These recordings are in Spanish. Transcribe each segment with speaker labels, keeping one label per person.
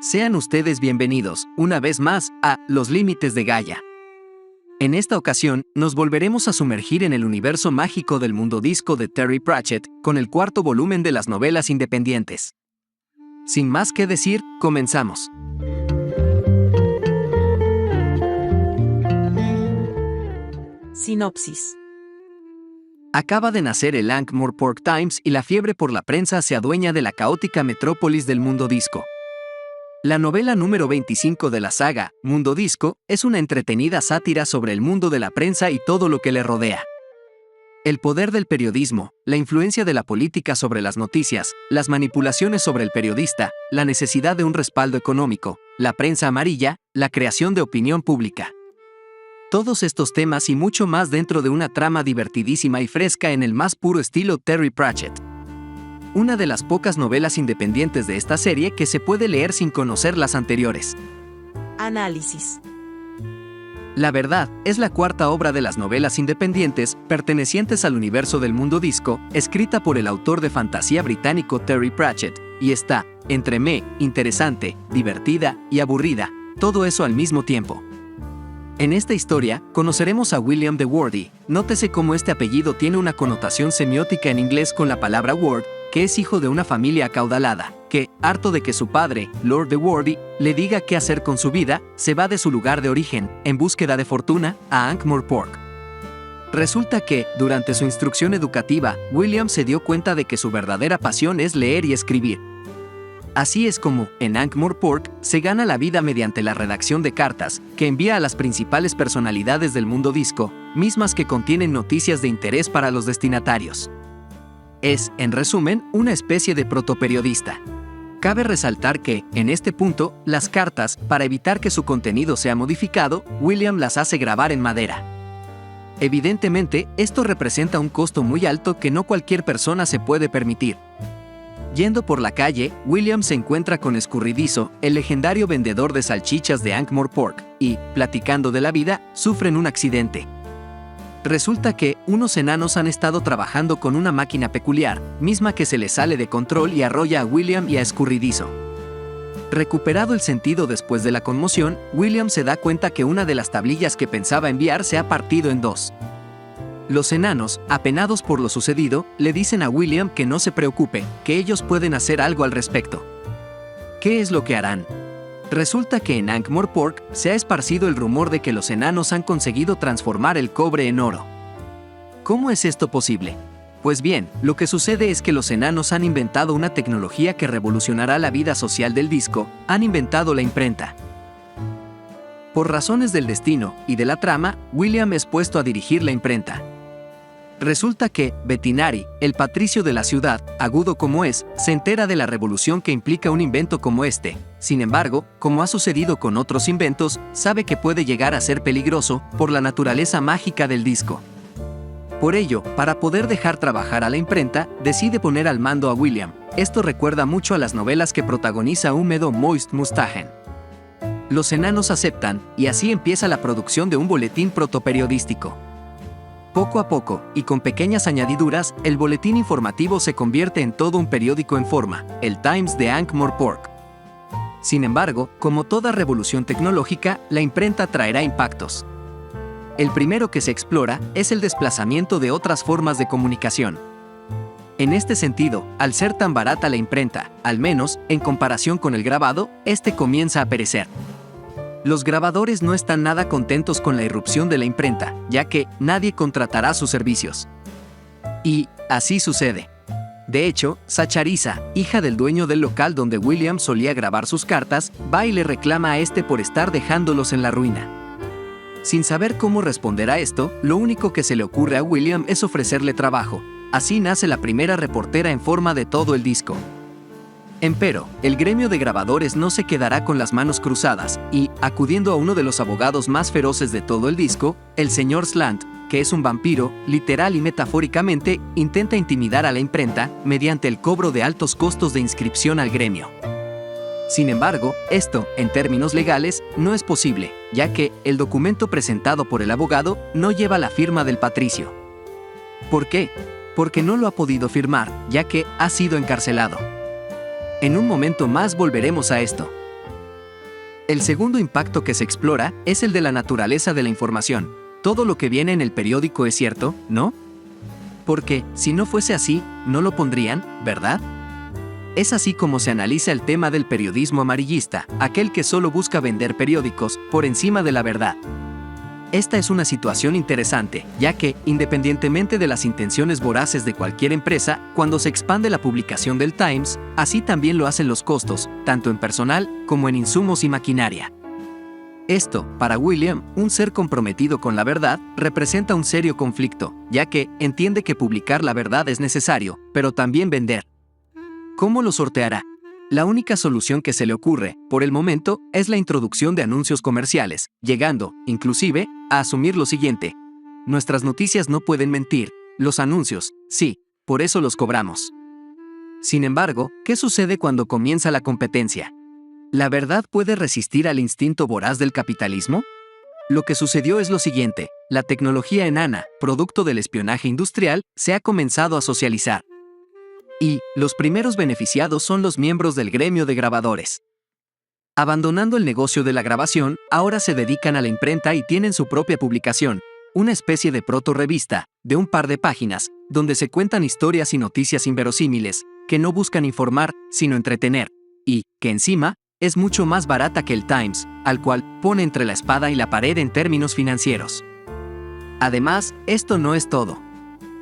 Speaker 1: Sean ustedes bienvenidos, una vez más, a Los Límites de Gaia. En esta ocasión, nos volveremos a sumergir en el universo mágico del mundo disco de Terry Pratchett, con el cuarto volumen de las novelas independientes. Sin más que decir, comenzamos.
Speaker 2: Sinopsis.
Speaker 1: Acaba de nacer el Ankh-Morpork Times y la fiebre por la prensa se adueña de la caótica metrópolis del mundo disco. La novela número 25 de la saga, Mundo Disco, es una entretenida sátira sobre el mundo de la prensa y todo lo que le rodea. El poder del periodismo, la influencia de la política sobre las noticias, las manipulaciones sobre el periodista, la necesidad de un respaldo económico, la prensa amarilla, la creación de opinión pública. Todos estos temas y mucho más dentro de una trama divertidísima y fresca en el más puro estilo Terry Pratchett. Una de las pocas novelas independientes de esta serie que se puede leer sin conocer las anteriores.
Speaker 2: Análisis.
Speaker 1: La verdad, es la cuarta obra de las novelas independientes pertenecientes al universo del mundo disco, escrita por el autor de fantasía británico Terry Pratchett, y está, entre interesante, divertida y aburrida, todo eso al mismo tiempo. En esta historia, conoceremos a William de Wordy. Nótese cómo este apellido tiene una connotación semiótica en inglés con la palabra word, que es hijo de una familia acaudalada, que, harto de que su padre, Lord de Wordy, le diga qué hacer con su vida, se va de su lugar de origen, en búsqueda de fortuna, a Ankh-Morpork. Resulta que, durante su instrucción educativa, William se dio cuenta de que su verdadera pasión es leer y escribir. Así es como, en Ankh-Morpork, se gana la vida mediante la redacción de cartas, que envía a las principales personalidades del mundo disco, mismas que contienen noticias de interés para los destinatarios. Es, en resumen, una especie de protoperiodista. Cabe resaltar que, en este punto, las cartas, para evitar que su contenido sea modificado, William las hace grabar en madera. Evidentemente, esto representa un costo muy alto que no cualquier persona se puede permitir. Yendo por la calle, William se encuentra con Escurridizo, el legendario vendedor de salchichas de Ankh-Morpork, y, platicando de la vida, sufren un accidente. Resulta que unos enanos han estado trabajando con una máquina peculiar, misma que se les sale de control y arrolla a William y a Escurridizo. Recuperado el sentido después de la conmoción, William se da cuenta que una de las tablillas que pensaba enviar se ha partido en dos. Los enanos, apenados por lo sucedido, le dicen a William que no se preocupe, que ellos pueden hacer algo al respecto. ¿Qué es lo que harán? Resulta que en Ankh-Morpork se ha esparcido el rumor de que los enanos han conseguido transformar el cobre en oro. ¿Cómo es esto posible? Pues bien, lo que sucede es que los enanos han inventado una tecnología que revolucionará la vida social del disco, han inventado la imprenta. Por razones del destino y de la trama, William es puesto a dirigir la imprenta. Resulta que, Bettinari, el patricio de la ciudad, agudo como es, se entera de la revolución que implica un invento como este. Sin embargo, como ha sucedido con otros inventos, sabe que puede llegar a ser peligroso por la naturaleza mágica del disco. Por ello, para poder dejar trabajar a la imprenta, decide poner al mando a William. Esto recuerda mucho a las novelas que protagoniza Húmedo Moist Mustachen. Los enanos aceptan, y así empieza la producción de un boletín protoperiodístico. Poco a poco, y con pequeñas añadiduras, el boletín informativo se convierte en todo un periódico en forma, el Times de Ankh-Morpork. Sin embargo, como toda revolución tecnológica, la imprenta traerá impactos. El primero que se explora es el desplazamiento de otras formas de comunicación. En este sentido, al ser tan barata la imprenta, al menos, en comparación con el grabado, este comienza a perecer. Los grabadores no están nada contentos con la irrupción de la imprenta, ya que nadie contratará sus servicios. Y así sucede. De hecho, Sachariza, hija del dueño del local donde William solía grabar sus cartas, va y le reclama a este por estar dejándolos en la ruina. Sin saber cómo responder a esto, lo único que se le ocurre a William es ofrecerle trabajo. Así nace la primera reportera en forma de todo el disco. Empero, el gremio de grabadores no se quedará con las manos cruzadas y, acudiendo a uno de los abogados más feroces de todo el disco, el señor Slant, que es un vampiro, literal y metafóricamente, intenta intimidar a la imprenta mediante el cobro de altos costos de inscripción al gremio. Sin embargo, esto, en términos legales, no es posible, ya que el documento presentado por el abogado no lleva la firma del patricio. ¿Por qué? Porque no lo ha podido firmar, ya que ha sido encarcelado. En un momento más volveremos a esto. El segundo impacto que se explora es el de la naturaleza de la información. Todo lo que viene en el periódico es cierto, ¿no? Porque, si no fuese así, no lo pondrían, ¿verdad? Es así como se analiza el tema del periodismo amarillista, aquel que solo busca vender periódicos por encima de la verdad. Esta es una situación interesante, ya que, independientemente de las intenciones voraces de cualquier empresa, cuando se expande la publicación del Times, así también lo hacen los costos, tanto en personal como en insumos y maquinaria. Esto, para William, un ser comprometido con la verdad, representa un serio conflicto, ya que entiende que publicar la verdad es necesario, pero también vender. ¿Cómo lo sorteará? La única solución que se le ocurre, por el momento, es la introducción de anuncios comerciales, llegando, inclusive, a asumir lo siguiente: nuestras noticias no pueden mentir, los anuncios, sí, por eso los cobramos. Sin embargo, ¿qué sucede cuando comienza la competencia? ¿La verdad puede resistir al instinto voraz del capitalismo? Lo que sucedió es lo siguiente: la tecnología enana, producto del espionaje industrial, se ha comenzado a socializar. Y los primeros beneficiados son los miembros del gremio de grabadores. Abandonando el negocio de la grabación, ahora se dedican a la imprenta y tienen su propia publicación, una especie de proto-revista, de un par de páginas, donde se cuentan historias y noticias inverosímiles, que no buscan informar, sino entretener, y, que encima, es mucho más barata que el Times, al cual pone entre la espada y la pared en términos financieros. Además, esto no es todo.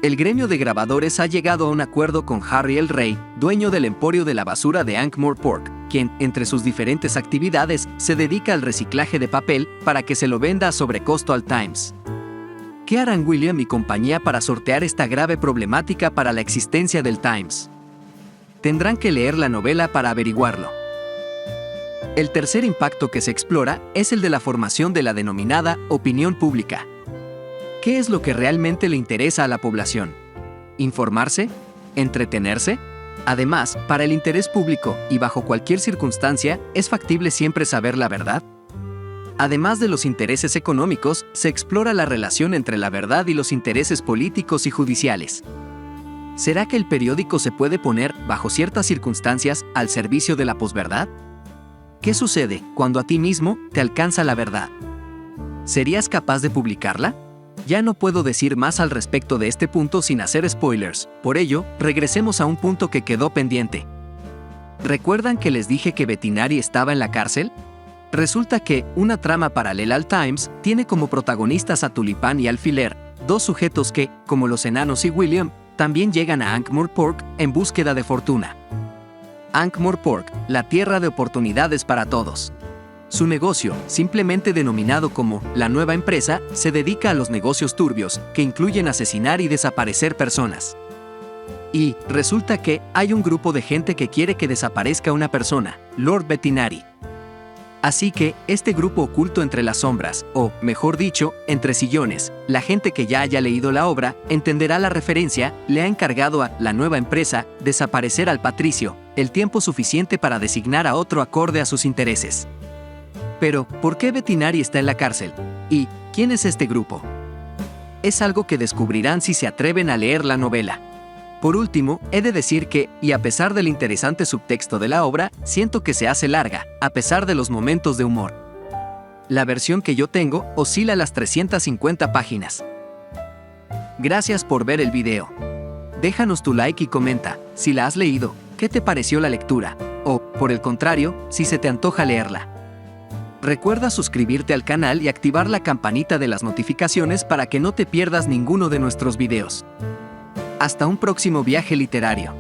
Speaker 1: El gremio de grabadores ha llegado a un acuerdo con Harry el Rey, dueño del emporio de la basura de Ankh-Morpork, quien, entre sus diferentes actividades, se dedica al reciclaje de papel para que se lo venda a sobrecosto al Times. ¿Qué harán William y compañía para sortear esta grave problemática para la existencia del Times? Tendrán que leer la novela para averiguarlo. El tercer impacto que se explora es el de la formación de la denominada opinión pública. ¿Qué es lo que realmente le interesa a la población? ¿Informarse? ¿Entretenerse? Además, para el interés público, y bajo cualquier circunstancia, ¿es factible siempre saber la verdad? Además de los intereses económicos, se explora la relación entre la verdad y los intereses políticos y judiciales. ¿Será que el periódico se puede poner, bajo ciertas circunstancias, al servicio de la posverdad? ¿Qué sucede cuando a ti mismo te alcanza la verdad? ¿Serías capaz de publicarla? Ya no puedo decir más al respecto de este punto sin hacer spoilers, por ello, regresemos a un punto que quedó pendiente. ¿Recuerdan que les dije que Bettinari estaba en la cárcel? Resulta que una trama paralela al Times tiene como protagonistas a Tulipán y Alfiler, dos sujetos que, como los enanos y William, también llegan a Ankh-Morpork en búsqueda de fortuna. Ankh-Morpork, la tierra de oportunidades para todos. Su negocio, simplemente denominado como la nueva empresa, se dedica a los negocios turbios, que incluyen asesinar y desaparecer personas. Y resulta que hay un grupo de gente que quiere que desaparezca una persona, Lord Bettinari. Así que, este grupo oculto entre las sombras, o, mejor dicho, entre sillones, la gente que ya haya leído la obra, entenderá la referencia, le ha encargado a la nueva empresa desaparecer al patricio, el tiempo suficiente para designar a otro acorde a sus intereses. Pero, ¿por qué Bettinari está en la cárcel? ¿Y quién es este grupo? Es algo que descubrirán si se atreven a leer la novela. Por último, he de decir que, y a pesar del interesante subtexto de la obra, siento que se hace larga, a pesar de los momentos de humor. La versión que yo tengo oscila las 350 páginas. Gracias por ver el video. Déjanos tu like y comenta, si la has leído, ¿qué te pareció la lectura? O, por el contrario, si se te antoja leerla. Recuerda suscribirte al canal y activar la campanita de las notificaciones para que no te pierdas ninguno de nuestros videos. Hasta un próximo viaje literario.